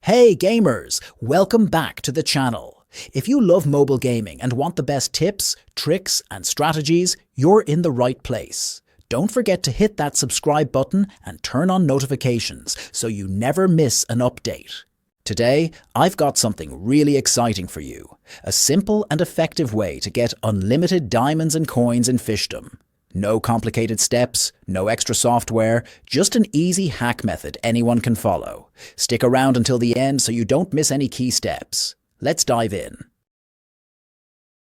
Hey gamers, welcome back to the channel. If you love mobile gaming and want the best tips, tricks and strategies, you're in the right place. Don't forget to hit that subscribe button and turn on notifications so you never miss an update. Today, I've got something really exciting for you. A simple and effective way to get unlimited diamonds and coins in Fishdom. No complicated steps, no extra software, just an easy hack method anyone can follow. Stick around until the end so you don't miss any key steps. Let's dive in.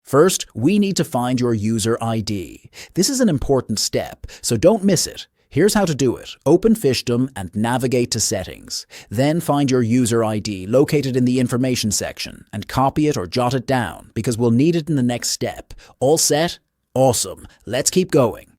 First, we need to find your user ID. This is an important step, so don't miss it. Here's how to do it. Open Fishdom and navigate to Settings. Then find your user ID located in the Information section and copy it or jot it down because we'll need it in the next step. All set? Awesome. Let's keep going.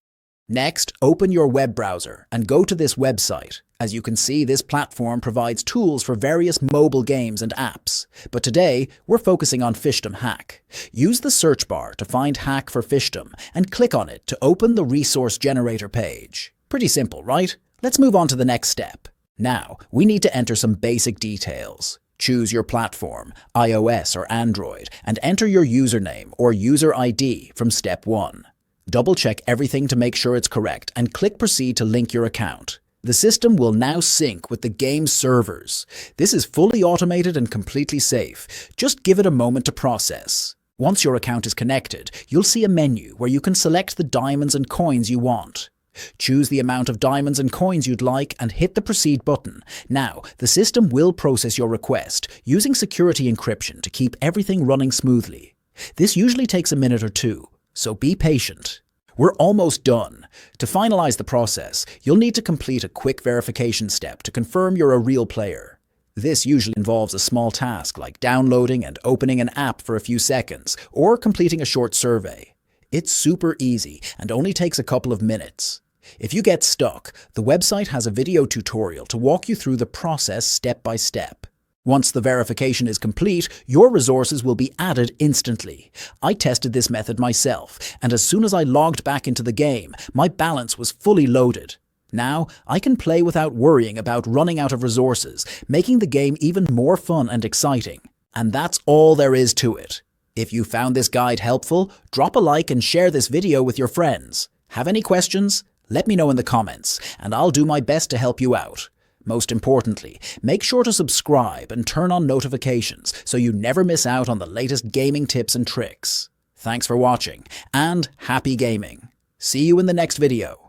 Next, open your web browser and go to this website. As you can see, this platform provides tools for various mobile games and apps. But today, we're focusing on Fishdom Hack. Use the search bar to find Hack for Fishdom and click on it to open the resource generator page. Pretty simple, right? Let's move on to the next step. Now, we need to enter some basic details. Choose your platform, iOS or Android, and enter your username or user ID from step 1. Double-check everything to make sure it's correct and click Proceed to link your account. The system will now sync with the game's servers. This is fully automated and completely safe. Just give it a moment to process. Once your account is connected, you'll see a menu where you can select the diamonds and coins you want. Choose the amount of diamonds and coins you'd like and hit the Proceed button. Now, the system will process your request using security encryption to keep everything running smoothly. This usually takes a minute or two, so be patient. We're almost done. To finalize the process, you'll need to complete a quick verification step to confirm you're a real player. This usually involves a small task like downloading and opening an app for a few seconds or completing a short survey. It's super easy and only takes a couple of minutes. If you get stuck, the website has a video tutorial to walk you through the process step by step. Once the verification is complete, your resources will be added instantly. I tested this method myself, and as soon as I logged back into the game, my balance was fully loaded. Now, I can play without worrying about running out of resources, making the game even more fun and exciting. And that's all there is to it. If you found this guide helpful, drop a like and share this video with your friends. Have any questions? Let me know in the comments, and I'll do my best to help you out. Most importantly, make sure to subscribe and turn on notifications so you never miss out on the latest gaming tips and tricks. Thanks for watching, and happy gaming. See you in the next video.